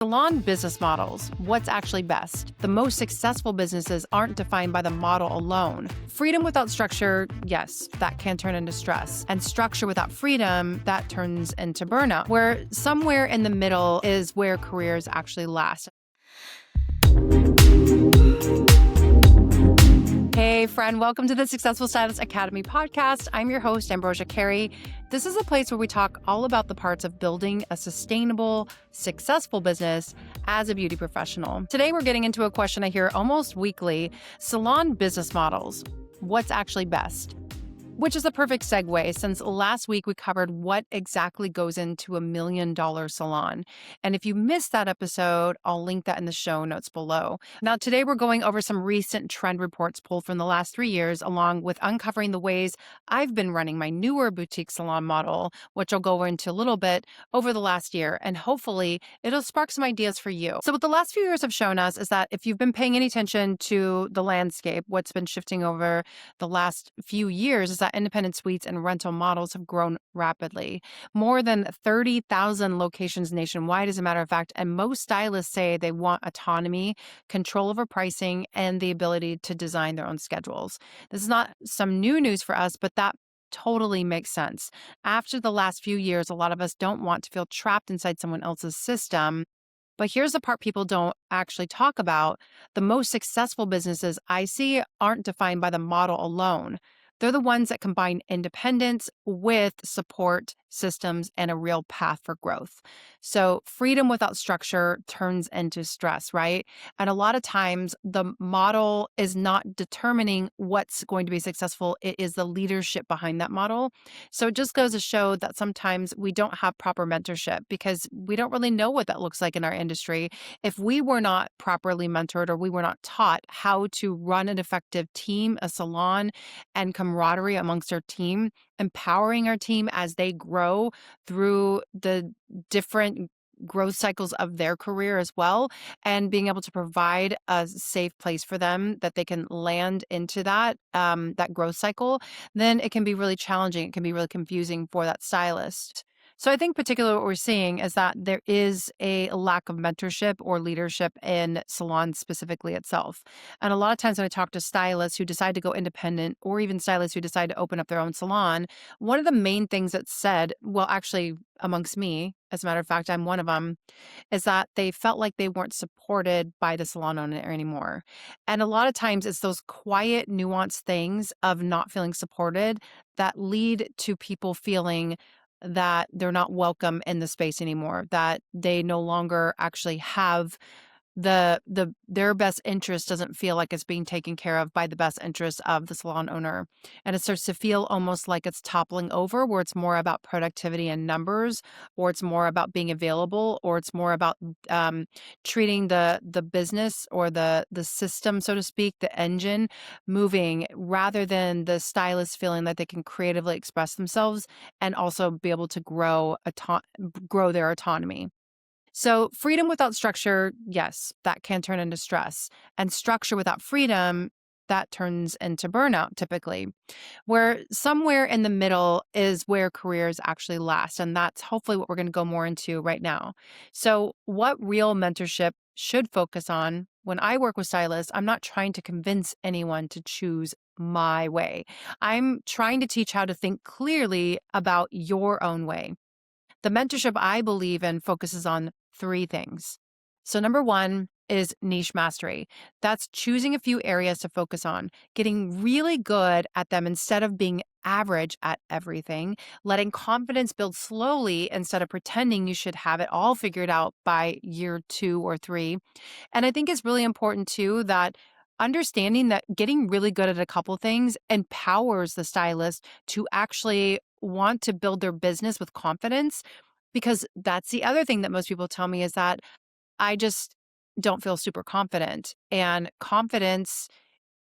Salon business models. What's actually best? The most successful businesses aren't defined by the model alone. Freedom without structure, yes, that can turn into stress. And structure without freedom, that turns into burnout, where somewhere in the middle is where careers actually last. Hey, friend, welcome to the Successful Stylist Academy podcast. I'm your host, Ambrosia Carey. This is a place where we talk all about the parts of building a sustainable, successful business as a beauty professional. Today, we're getting into a question I hear almost weekly: salon business models. What's actually best? Which is a perfect segue, since last week we covered what exactly goes into $1 million salon. And if you missed that episode, I'll link that in the show notes below. Now, today we're going over some recent trend reports pulled from the last 3 years, along with uncovering the ways I've been running my newer boutique salon model, which I'll go into a little bit, over the last year. And hopefully it'll spark some ideas for you. So what the last few years have shown us is that if you've been paying any attention to the landscape, what's been shifting over the last few years is that independent suites and rental models have grown rapidly. More than 30,000 locations nationwide, as a matter of fact, and most stylists say they want autonomy, control over pricing, and the ability to design their own schedules. This is not some new news for us, but that totally makes sense. After the last few years, a lot of us don't want to feel trapped inside someone else's system. But here's the part people don't actually talk about. The most successful businesses I see aren't defined by the model alone. They're the ones that combine independence with support systems and a real path for growth. So freedom without structure turns into stress, right? And a lot of times the model is not determining what's going to be successful. It is the leadership behind that model. So it just goes to show that sometimes we don't have proper mentorship because we don't really know what that looks like in our industry. If we were not properly mentored or we were not taught how to run an effective team, a salon, and camaraderie amongst our team, empowering our team as they grow through the different growth cycles of their career as well, and being able to provide a safe place for them that they can land into that growth cycle, then it can be really challenging. It can be really confusing for that stylist. So I think particularly what we're seeing is that there is a lack of mentorship or leadership in salons specifically itself. And a lot of times when I talk to stylists who decide to go independent, or even stylists who decide to open up their own salon, one of the main things that's said, well, actually amongst me, as a matter of fact, I'm one of them, is that they felt like they weren't supported by the salon owner anymore. And a lot of times it's those quiet, nuanced things of not feeling supported that lead to people feeling that they're not welcome in the space anymore, that they no longer actually have their best interest doesn't feel like it's being taken care of by the best interest of the salon owner. And it starts to feel almost like it's toppling over, where it's more about productivity and numbers, or it's more about being available, or it's more about treating the business or the system, so to speak, the engine moving, rather than the stylist feeling that they can creatively express themselves and also be able to grow their autonomy. So freedom without structure, yes, that can turn into stress. And structure without freedom, that turns into burnout typically. Where somewhere in the middle is where careers actually last. And that's hopefully what we're going to go more into right now. So what real mentorship should focus on: when I work with stylists, I'm not trying to convince anyone to choose my way. I'm trying to teach how to think clearly about your own way. The mentorship I believe in focuses on 3 things. So number 1 is niche mastery. That's choosing a few areas to focus on, getting really good at them instead of being average at everything, letting confidence build slowly instead of pretending you should have it all figured out by year 2 or 3. And I think it's really important too that understanding that getting really good at a couple things empowers the stylist to actually want to build their business with confidence. Because that's the other thing that most people tell me, is that I just don't feel super confident. And confidence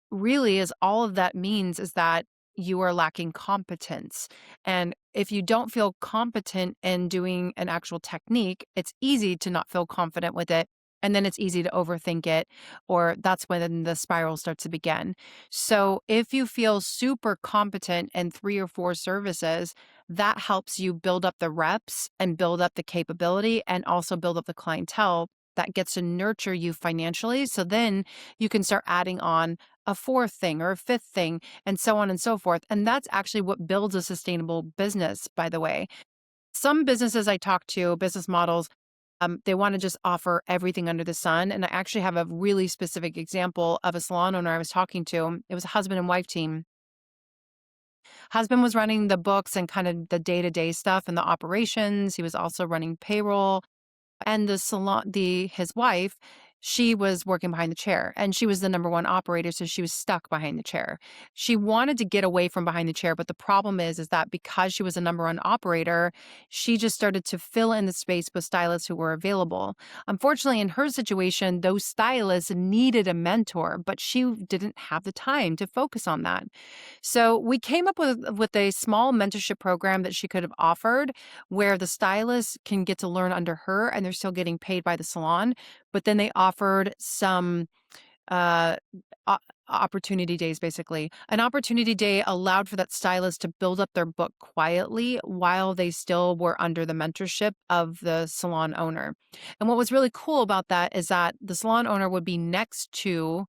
really is all of that means, is that you are lacking competence. And if you don't feel competent in doing an actual technique, it's easy to not feel confident with it. And then it's easy to overthink it, or that's when the spiral starts to begin. So if you feel super competent in 3 or 4 services, that helps you build up the reps and build up the capability and also build up the clientele that gets to nurture you financially. So then you can start adding on a fourth thing or a fifth thing and so on and so forth. And that's actually what builds a sustainable business, by the way. Some businesses I talk to, business models, they want to just offer everything under the sun. And I actually have a really specific example of a salon owner I was talking to. It was a husband and wife team. Husband was running the books and kind of the day-to-day stuff and the operations. He was also running payroll. And the salon, his wife, she was working behind the chair and she was the number one operator. So she was stuck behind the chair. She wanted to get away from behind the chair. But the problem is that because she was a number one operator, she just started to fill in the space with stylists who were available. Unfortunately, in her situation, those stylists needed a mentor, but she didn't have the time to focus on that. So we came up with a small mentorship program that she could have offered where the stylists can get to learn under her and they're still getting paid by the salon. But then they offered some uh, opportunity days, basically. An opportunity day allowed for that stylist to build up their book quietly while they still were under the mentorship of the salon owner. And what was really cool about that is that the salon owner would be next to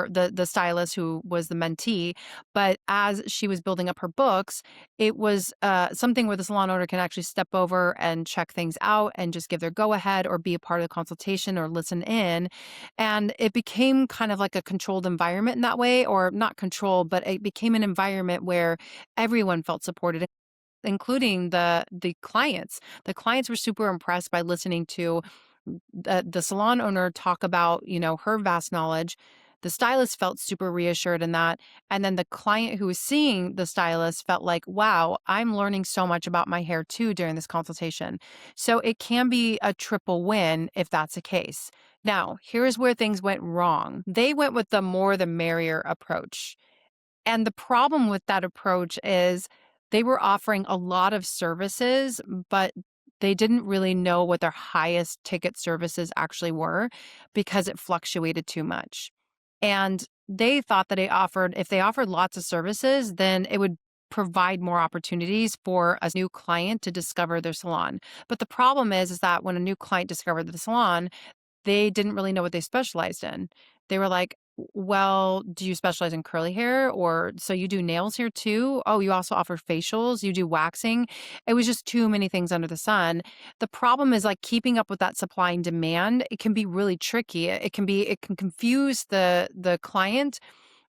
the stylist who was the mentee, but as she was building up her books, it was something where the salon owner can actually step over and check things out and just give their go ahead or be a part of the consultation or listen in. And it became kind of like a controlled environment in that way, or not controlled, but it became an environment where everyone felt supported, including the clients. The clients were super impressed by listening to the salon owner talk about, her vast knowledge. The stylist felt super reassured in that. And then the client who was seeing the stylist felt like, wow, I'm learning so much about my hair too during this consultation. So it can be a triple win if that's the case. Now, here's where things went wrong. They went with the more the merrier approach. And the problem with that approach is they were offering a lot of services, but they didn't really know what their highest ticket services actually were because it fluctuated too much. And they thought that if they offered lots of services, then it would provide more opportunities for a new client to discover their salon. But the problem is that when a new client discovered the salon, they didn't really know what they specialized in. They were like, well, do you specialize in curly hair? Or so you do nails here too? Oh, you also offer facials, you do waxing. It was just too many things under the sun. The problem is like keeping up with that supply and demand. It can be really tricky. It can confuse the client,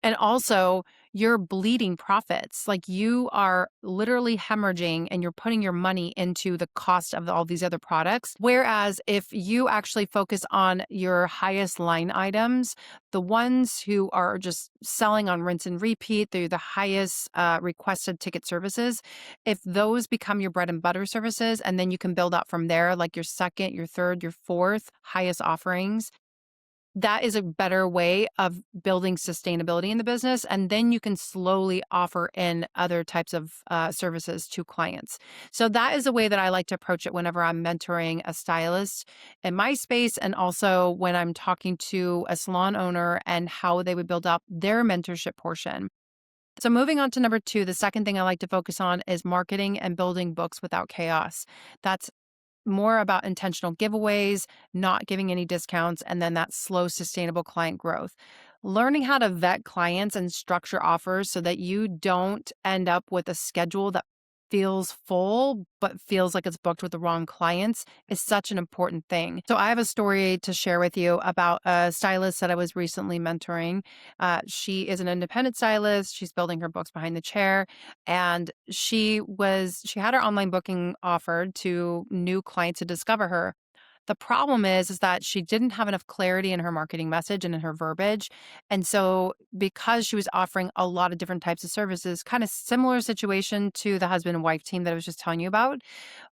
and also, you're bleeding profits. Like you are literally hemorrhaging and you're putting your money into the cost of all these other products. Whereas if you actually focus on your highest line items, the ones who are just selling on rinse and repeat, they're the highest requested ticket services. If those become your bread and butter services, and then you can build out from there, like your second, your third, your fourth highest offerings, that is a better way of building sustainability in the business. And then you can slowly offer in other types of services to clients. So that is the way that I like to approach it whenever I'm mentoring a stylist in my space. And also when I'm talking to a salon owner and how they would build up their mentorship portion. So moving on to number 2, the second thing I like to focus on is marketing and building books without chaos. That's more about intentional giveaways, not giving any discounts, and then that slow, sustainable client growth. Learning how to vet clients and structure offers so that you don't end up with a schedule that feels full but feels like it's booked with the wrong clients is such an important thing. So I have a story to share with you about a stylist that I was recently mentoring. She is an independent stylist. She's building her books behind the chair, and she had her online booking offered to new clients to discover her. The problem is that she didn't have enough clarity in her marketing message and in her verbiage. And so because she was offering a lot of different types of services, kind of similar situation to the husband and wife team that I was just telling you about.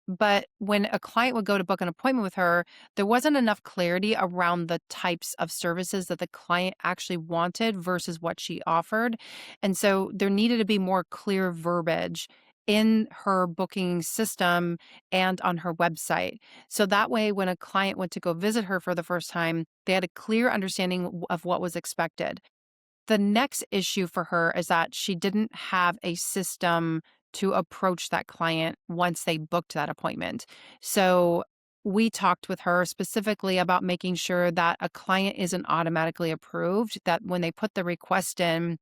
But when a client would go to book an appointment with her, there wasn't enough clarity around the types of services that the client actually wanted versus what she offered. And so there needed to be more clear verbiage in her booking system and on her website. So that way, when a client went to go visit her for the first time, they had a clear understanding of what was expected. The next issue for her is that she didn't have a system to approach that client once they booked that appointment. So we talked with her specifically about making sure that a client isn't automatically approved, that when they put the request in,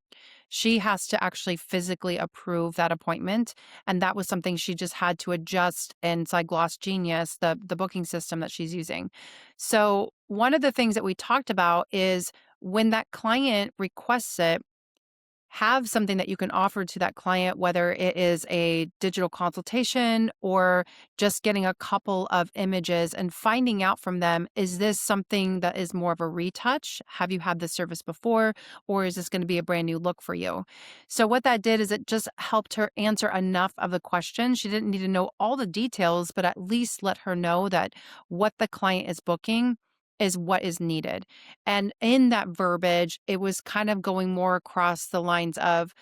she has to actually physically approve that appointment. And that was something she just had to adjust inside Gloss Genius, the booking system that she's using. So, one of the things that we talked about is when that client requests it, have something that you can offer to that client, whether it is a digital consultation or just getting a couple of images and finding out from them, is this something that is more of a retouch? Have you had this service before? Or is this going to be a brand new look for you? So, what that did is it just helped her answer enough of the questions. She didn't need to know all the details, but at least let her know that what the client is booking is what is needed. And in that verbiage, it was kind of going more across the lines of,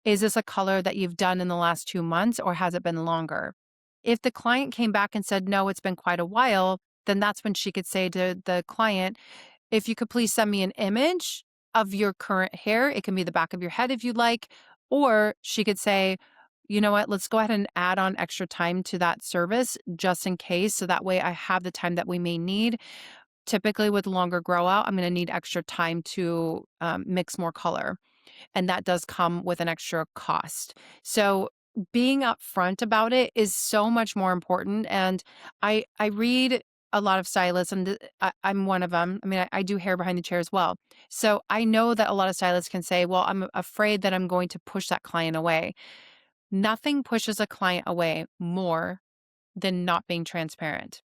is this a color that you've done in the last 2 months or has it been longer? If the client came back and said, no, it's been quite a while, then that's when she could say to the client, if you could please send me an image of your current hair. It can be the back of your head if you'd like. Or she could say, you know what, let's go ahead and add on extra time to that service just in case. So that way I have the time that we may need. Typically, with longer grow out, I'm going to need extra time to mix more color. And that does come with an extra cost. So, being upfront about it is so much more important. And I read a lot of stylists, and I'm one of them. I mean, I do hair behind the chair as well. So, I know that a lot of stylists can say, well, I'm afraid that I'm going to push that client away. Nothing pushes a client away more than not being transparent.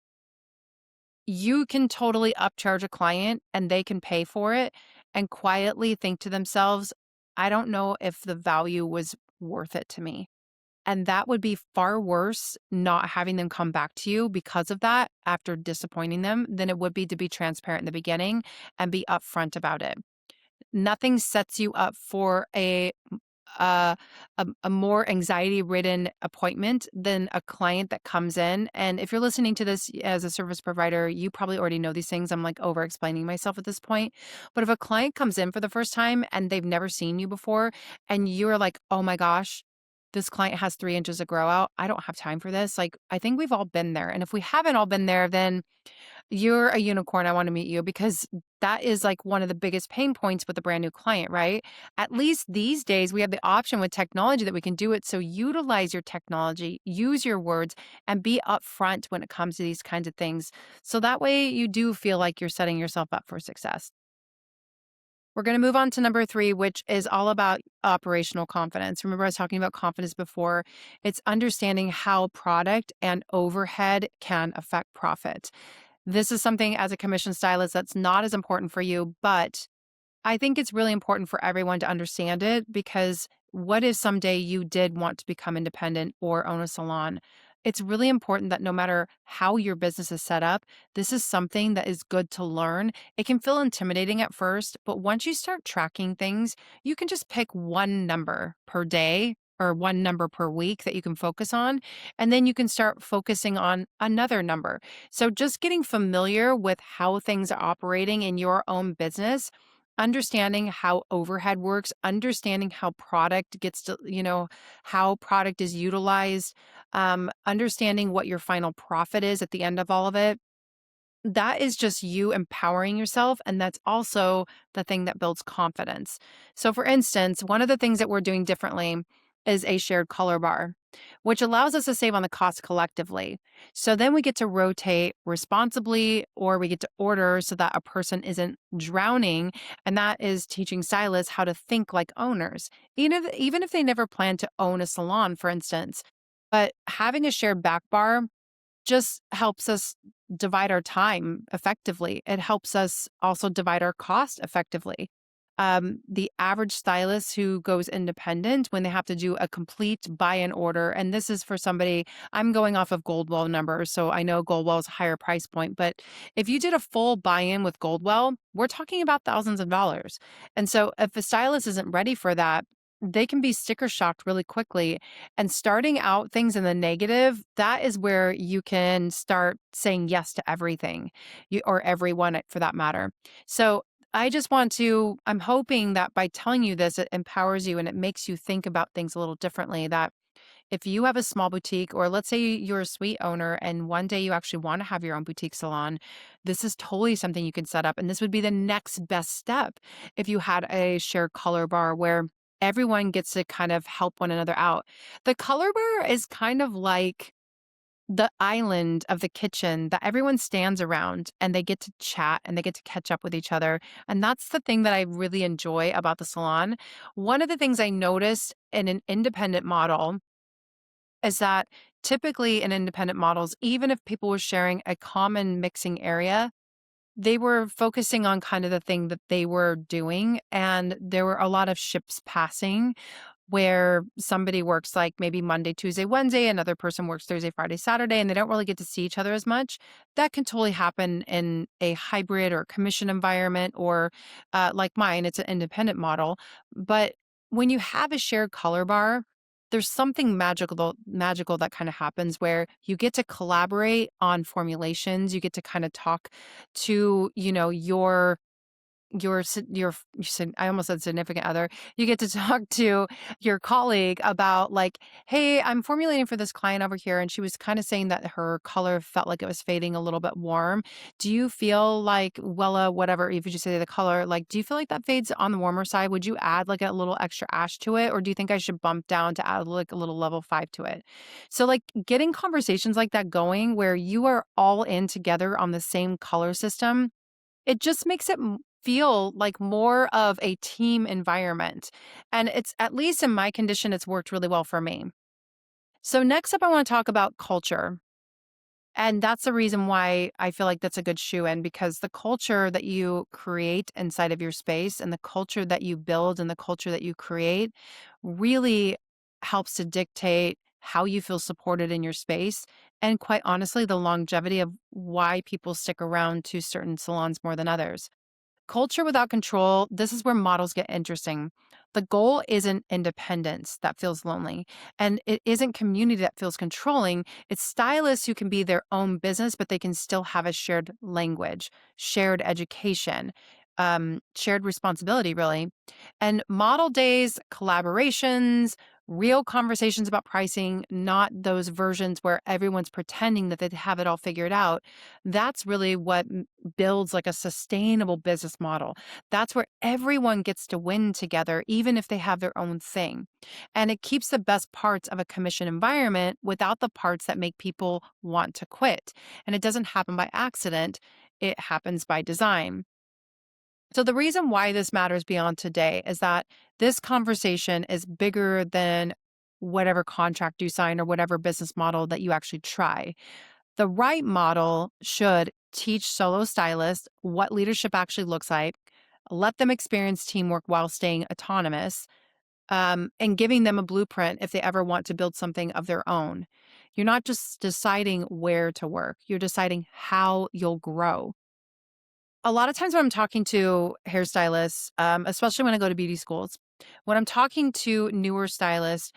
You can totally upcharge a client and they can pay for it and quietly think to themselves, I don't know if the value was worth it to me. And that would be far worse not having them come back to you because of that after disappointing them than it would be to be transparent in the beginning and be upfront about it. Nothing sets you up for uh, a more anxiety ridden appointment than a client that comes in. And if you're listening to this as a service provider, you probably already know these things. I'm like over explaining myself at this point. But if a client comes in for the first time and they've never seen you before, and you're like, oh my gosh, this client has 3 inches of grow out. I don't have time for this. Like, I think we've all been there. And if we haven't all been there, then you're a unicorn. I want to meet you because that is like one of the biggest pain points with a brand new client, right? At least these days, we have the option with technology that we can do it. So utilize your technology, use your words, and be upfront when it comes to these kinds of things. So that way you do feel like you're setting yourself up for success. We're going to move on to number 3, which is all about operational confidence. Remember, I was talking about confidence before. It's understanding how product and overhead can affect profit. This is something as a commission stylist that's not as important for you, but I think it's really important for everyone to understand it because what if someday you did want to become independent or own a salon? It's really important that no matter how your business is set up, this is something that is good to learn. It can feel intimidating at first, but once you start tracking things, you can just pick one number per day or one number per week that you can focus on. And then you can start focusing on another number. So just getting familiar with how things are operating in your own business, understanding how overhead works, understanding how product gets to, how product is utilized, understanding what your final profit is at the end of all of it. That is just you empowering yourself. And that's also the thing that builds confidence. So, for instance, one of the things that we're doing differently is a shared color bar, which allows us to save on the cost collectively. So then we get to rotate responsibly or we get to order so that a person isn't drowning. And that is teaching stylists how to think like owners, even if they never plan to own a salon, for instance. But having a shared back bar just helps us divide our time effectively. It helps us also divide our cost effectively. The average stylist who goes independent when they have to do a complete buy-in order, and this is for somebody, I'm going off of Goldwell numbers, so I know Goldwell's a higher price point, but if you did a full buy-in with Goldwell, we're talking about thousands of dollars. And so if a stylist isn't ready for that, they can be sticker shocked really quickly. And starting out things in the negative, that is where you can start saying yes to everything, or everyone for that matter. So I'm hoping that by telling you this, it empowers you and it makes you think about things a little differently. That if you have a small boutique, or let's say you're a suite owner and one day you actually want to have your own boutique salon, this is totally something you can set up. And this would be the next best step if you had a shared color bar where everyone gets to kind of help one another out. The color bar is kind of like the island of the kitchen that everyone stands around and they get to chat and they get to catch up with each other. And that's the thing that I really enjoy about the salon. One of the things I noticed in an independent model is that typically in independent models, even if people were sharing a common mixing area, they were focusing on kind of the thing that they were doing. And there were a lot of ships passing where somebody works like maybe Monday, Tuesday, Wednesday, another person works Thursday, Friday, Saturday, and they don't really get to see each other as much. That can totally happen in a hybrid or commission environment, or like mine, it's an independent model. But when you have a shared color bar, there's something magical that kind of happens where you get to collaborate on formulations. You get to kind of talk to, I almost said significant other. You get to talk to your colleague about like, hey, I'm formulating for this client over here, and she was kind of saying that her color felt like it was fading a little bit warm. Do you feel like, Wella, whatever, if you just say the color, like, do you feel like that fades on the warmer side? Would you add like a little extra ash to it? Or do you think I should bump down to add like a little level 5 to it? So like getting conversations like that going where you are all in together on the same color system, it just makes it feel like more of a team environment. And it's, at least in my condition, it's worked really well for me. So next up, I want to talk about culture. And that's the reason why I feel like that's a good shoe in, because the culture that you create inside of your space and the culture that you build and the culture that you create really helps to dictate how you feel supported in your space. And quite honestly, the longevity of why people stick around to certain salons more than others. Culture without control, this is where models get interesting. The goal isn't independence that feels lonely, and it isn't community that feels controlling. It's stylists who can be their own business, but they can still have a shared language, shared education, shared responsibility, really. And model days, collaborations, real conversations about pricing, not those versions where everyone's pretending that they have it all figured out. That's really what builds like a sustainable business model. That's where everyone gets to win together, even if they have their own thing. And it keeps the best parts of a commission environment without the parts that make people want to quit. And it doesn't happen by accident, it happens by design. So, the reason why this matters beyond today is that this conversation is bigger than whatever contract you sign or whatever business model that you actually try. The right model should teach solo stylists what leadership actually looks like, let them experience teamwork while staying autonomous, and giving them a blueprint if they ever want to build something of their own. You're not just deciding where to work, you're deciding how you'll grow. A lot of times when I'm talking to hairstylists, especially when I go to beauty schools, when I'm talking to newer stylists,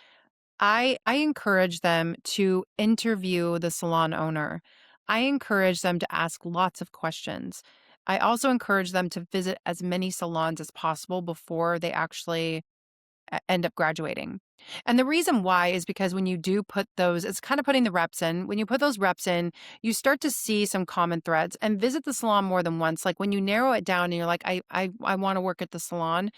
I encourage them to interview the salon owner. I encourage them to ask lots of questions. I also encourage them to visit as many salons as possible before they actually end up graduating. And the reason why is because when you do put those, it's kind of putting the reps in. When you put those reps in, you start to see some common threads and visit the salon more than once. Like when you narrow it down and you're like, I want to work at the salon,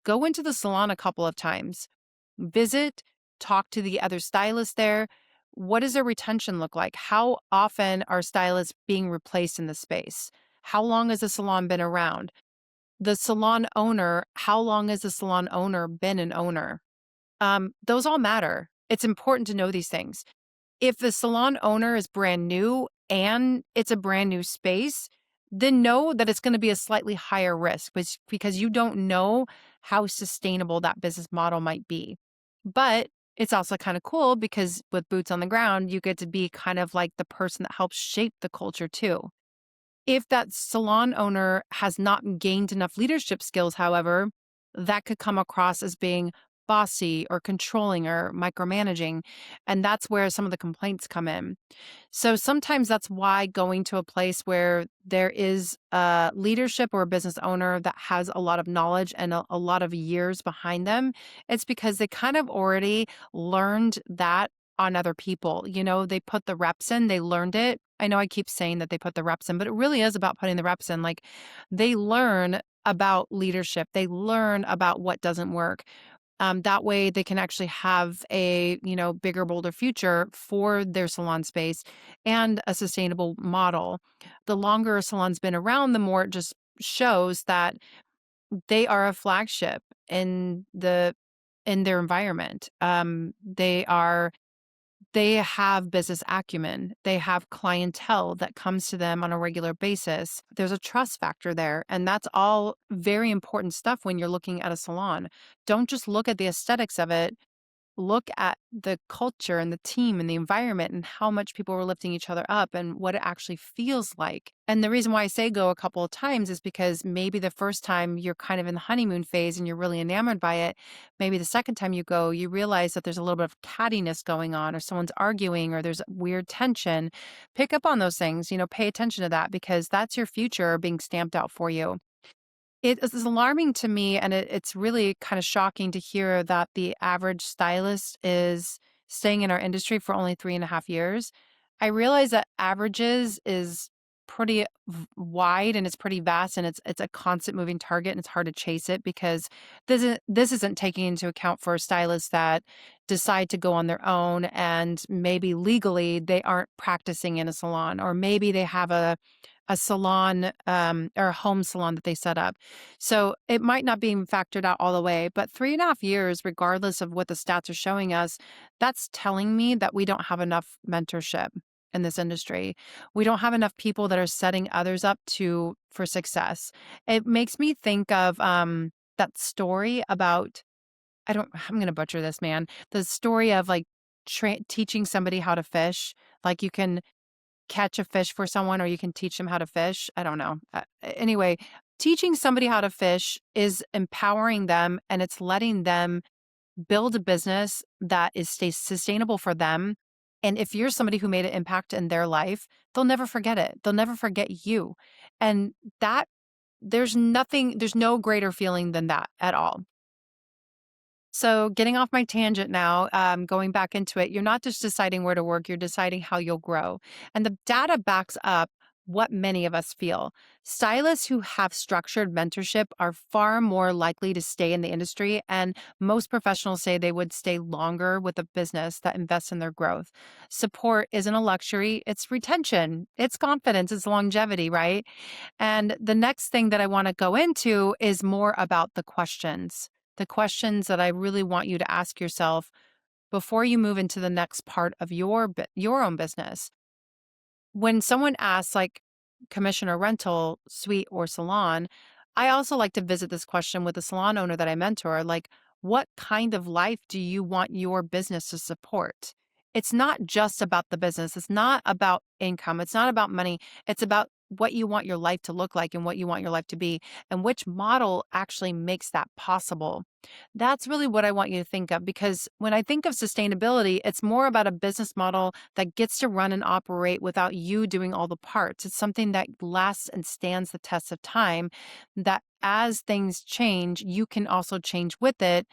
go into the salon a couple of times, visit, talk to the other stylists there. What does their retention look like? How often are stylists being replaced in the space? How long has the salon been around? The salon owner, how long has the salon owner been an owner? Those all matter. It's important to know these things. If the salon owner is brand new and it's a brand new space, then know that it's going to be a slightly higher risk because you don't know how sustainable that business model might be. But it's also kind of cool because with boots on the ground, you get to be kind of like the person that helps shape the culture too. If that salon owner has not gained enough leadership skills, however, that could come across as being bossy or controlling or micromanaging. And that's where some of the complaints come in. So sometimes that's why going to a place where there is a leadership or a business owner that has a lot of knowledge and a lot of years behind them, it's because they kind of already learned that on other people. They put the reps in, they learned it. I know I keep saying that they put the reps in, but it really is about putting the reps in. Like they learn about leadership, they learn about what doesn't work. That way they can actually have a, bigger, bolder future for their salon space and a sustainable model. The longer a salon's been around, the more it just shows that they are a flagship in their environment. They have business acumen. They have clientele that comes to them on a regular basis. There's a trust factor there. And that's all very important stuff when you're looking at a salon. Don't just look at the aesthetics of it. Look at the culture and the team and the environment and how much people were lifting each other up and what it actually feels like. And the reason why I say go a couple of times is because maybe the first time you're kind of in the honeymoon phase and you're really enamored by it. Maybe the second time you go, you realize that there's a little bit of cattiness going on or someone's arguing or there's weird tension. Pick up on those things, pay attention to that because that's your future being stamped out for you. It is alarming to me, and it's really kind of shocking to hear that the average stylist is staying in our industry for only 3.5 years. I realize that averages is pretty wide and it's pretty vast, and it's a constant moving target, and it's hard to chase it because this isn't taking into account for stylists that decide to go on their own and maybe legally they aren't practicing in a salon, or maybe they have a salon or a home salon that they set up. So it might not be factored out all the way, but 3.5 years, regardless of what the stats are showing us, that's telling me that we don't have enough mentorship in this industry. We don't have enough people that are setting others up for success. It makes me think of that story about, I'm going to butcher this, man. The story of like teaching somebody how to fish. Like you can catch a fish for someone or you can teach them how to fish. I don't know. Anyway, teaching somebody how to fish is empowering them and it's letting them build a business that is stay sustainable for them. And if you're somebody who made an impact in their life, they'll never forget it. They'll never forget you. And that there's no greater feeling than that at all. So, getting off my tangent now, going back into it, you're not just deciding where to work, you're deciding how you'll grow. And the data backs up what many of us feel. Stylists who have structured mentorship are far more likely to stay in the industry. And most professionals say they would stay longer with a business that invests in their growth. Support isn't a luxury, it's retention, it's confidence, it's longevity, right? And the next thing that I want to go into is more about the questions that I really want you to ask yourself before you move into the next part of your own business. When someone asks like commission or rental, suite or salon, I also like to visit this question with a salon owner that I mentor, like what kind of life do you want your business to support? It's not just about the business. It's not about income. It's not about money. It's about what you want your life to look like and what you want your life to be and which model actually makes that possible. That's really what I want you to think of because when I think of sustainability, it's more about a business model that gets to run and operate without you doing all the parts. It's something that lasts and stands the test of time, that as things change, you can also change with it,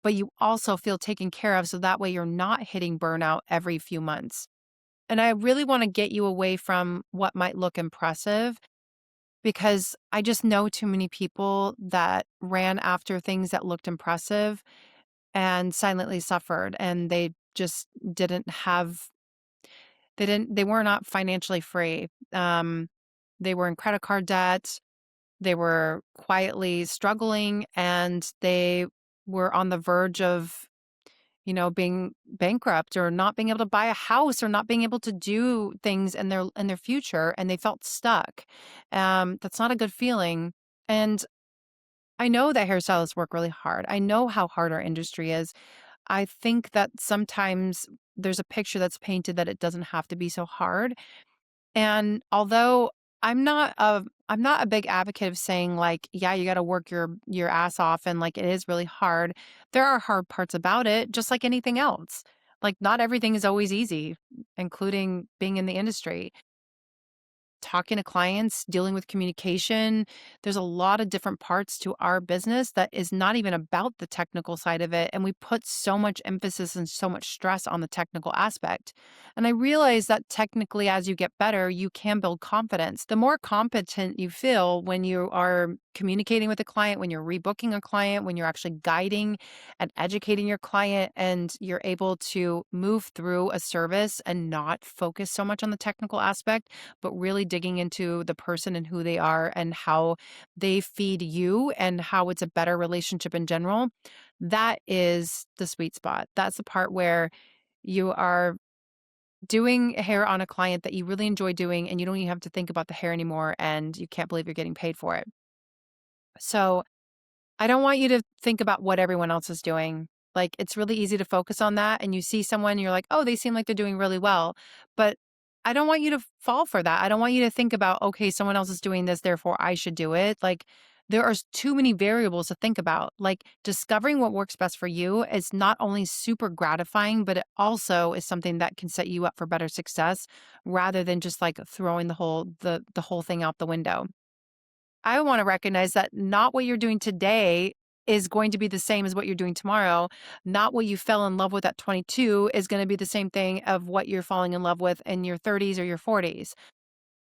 but you also feel taken care of. So that way you're not hitting burnout every few months. And I really want to get you away from what might look impressive because I just know too many people that ran after things that looked impressive and silently suffered and they just didn't have they were not financially free. They were in credit card debt, they were quietly struggling, and they were on the verge of being bankrupt or not being able to buy a house or not being able to do things in their future, and they felt stuck. That's not a good feeling. And I know that hairstylists work really hard. I know how hard our industry is. I think that sometimes there's a picture that's painted that it doesn't have to be so hard. And although I'm not I'm not a big advocate of saying like, yeah, you got to work your ass off and like it is really hard. There are hard parts about it, just like anything else. Like not everything is always easy, including being in the industry. Talking to clients, dealing with communication. There's a lot of different parts to our business that is not even about the technical side of it. And we put so much emphasis and so much stress on the technical aspect. And I realize that technically, as you get better, you can build confidence. The more competent you feel when you are communicating with a client, when you're rebooking a client, when you're actually guiding and educating your client, and you're able to move through a service and not focus so much on the technical aspect but really digging into the person and who they are and how they feed you and how it's a better relationship in general, that is the sweet spot. That's the part where you are doing hair on a client that you really enjoy doing and you don't even have to think about the hair anymore and you can't believe you're getting paid for it. So I don't want you to think about what everyone else is doing. Like, it's really easy to focus on that. And you see someone, you're like, oh, they seem like they're doing really well. But I don't want you to fall for that. I don't want you to think about, okay, someone else is doing this, therefore I should do it. Like, there are too many variables to think about. Like, discovering what works best for you is not only super gratifying, but it also is something that can set you up for better success rather than just like throwing the whole thing out the window. I want to recognize that not what you're doing today is going to be the same as what you're doing tomorrow. Not what you fell in love with at 22 is going to be the same thing of what you're falling in love with in your 30s or your 40s.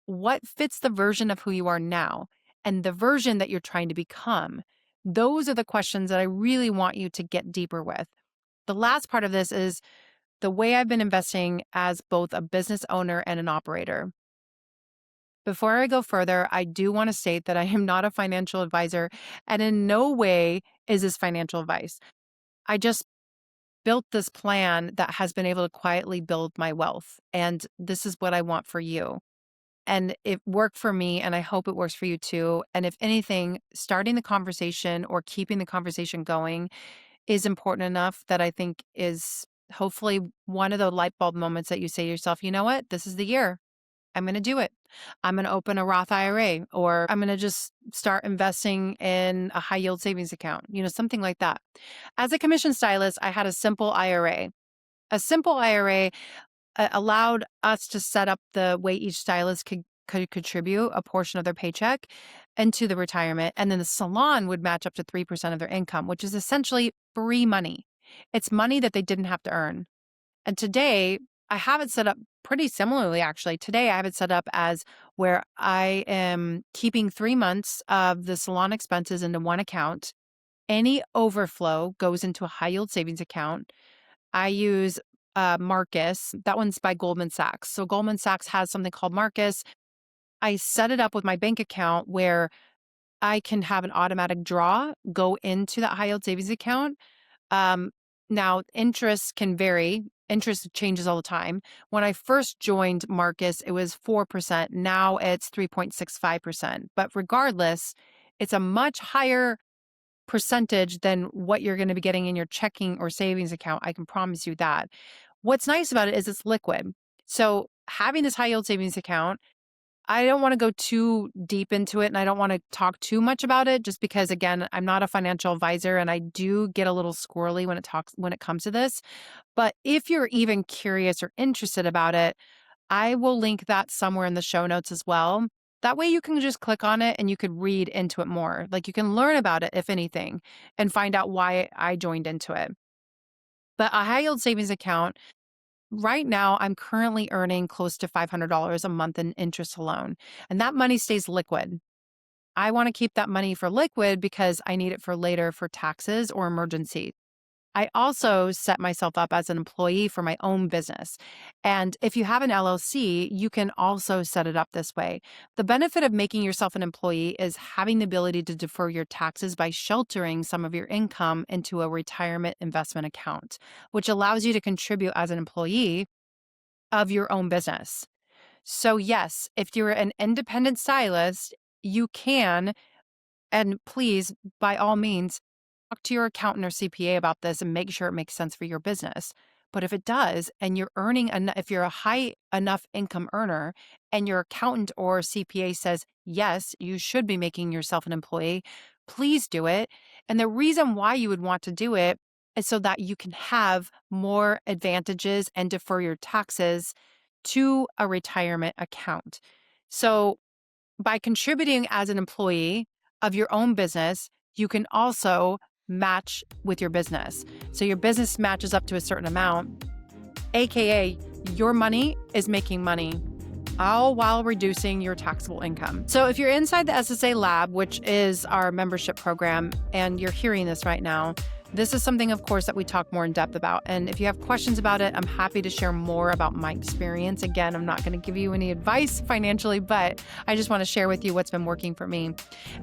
What fits the version of who you are now and the version that you're trying to become? Those are the questions that I really want you to get deeper with. The last part of this is the way I've been investing as both a business owner and an operator. Before I go further, I do want to state that I am not a financial advisor, and in no way is this financial advice. I just built this plan that has been able to quietly build my wealth, and this is what I want for you. And it worked for me, and I hope it works for you too. And if anything, starting the conversation or keeping the conversation going is important enough that I think is hopefully one of the light bulb moments that you say to yourself, you know what, this is the year. I'm going to do it. I'm going to open a Roth IRA or I'm going to just start investing in a high yield savings account, something like that. As a commission stylist, I had a simple IRA. A simple IRA allowed us to set up the way each stylist could contribute a portion of their paycheck into the retirement. And then the salon would match up to 3% of their income, which is essentially free money. It's money that they didn't have to earn. And today, I have it set up pretty similarly, actually. Today, I have it set up as where I am keeping 3 months of the salon expenses into one account. Any overflow goes into a high yield savings account. I use Marcus. That one's by Goldman Sachs. So Goldman Sachs has something called Marcus. I set it up with my bank account where I can have an automatic draw go into that high yield savings account. um, Now, interest can vary. Interest changes all the time. When I first joined Marcus, it was 4%. Now it's 3.65%. But regardless, it's a much higher percentage than what you're going to be getting in your checking or savings account. I can promise you that. What's nice about it is it's liquid. So having this high yield savings account, I don't want to go too deep into it and I don't want to talk too much about it just because again, I'm not a financial advisor and I do get a little squirrely when it comes to this. But if you're even curious or interested about it, I will link that somewhere in the show notes as well. That way you can just click on it and you could read into it more. Like you can learn about it if anything and find out why I joined into it. But a high yield savings account, right now, I'm currently earning close to $500 a month in interest alone, and that money stays liquid. I want to keep that money for liquid because I need it for later for taxes or emergency. I also set myself up as an employee for my own business. And if you have an LLC, you can also set it up this way. The benefit of making yourself an employee is having the ability to defer your taxes by sheltering some of your income into a retirement investment account, which allows you to contribute as an employee of your own business. So, yes, if you're an independent stylist, you can, and please, by all means, talk to your accountant or CPA about this and make sure it makes sense for your business. But if it does, and you're earning if you're a high enough income earner and your accountant or CPA says, yes, you should be making yourself an employee, please do it. And the reason why you would want to do it is so that you can have more advantages and defer your taxes to a retirement account. So by contributing as an employee of your own business, you can also match with your business. So your business matches up to a certain amount, AKA your money is making money, all while reducing your taxable income. So if you're inside the SSA Lab, which is our membership program, and you're hearing this right now, this is something, of course, that we talk more in depth about. And if you have questions about it, I'm happy to share more about my experience. Again, I'm not going to give you any advice financially, but I just want to share with you what's been working for me.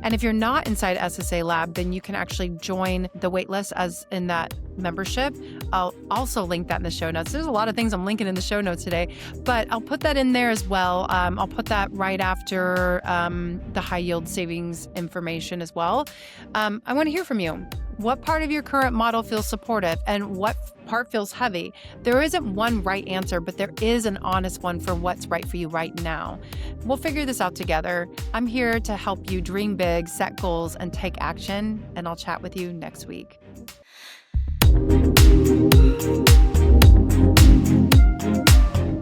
And if you're not inside SSA Lab, then you can actually join the waitlist as in that membership. I'll also link that in the show notes. There's a lot of things I'm linking in the show notes today, but I'll put that in there as well. I'll put that right after the high yield savings information as well. I want to hear from you. What part of your current model feels supportive and what part feels heavy? There isn't one right answer, but there is an honest one for what's right for you right now. We'll figure this out together. I'm here to help you dream big, set goals, and take action, and I'll chat with you next week.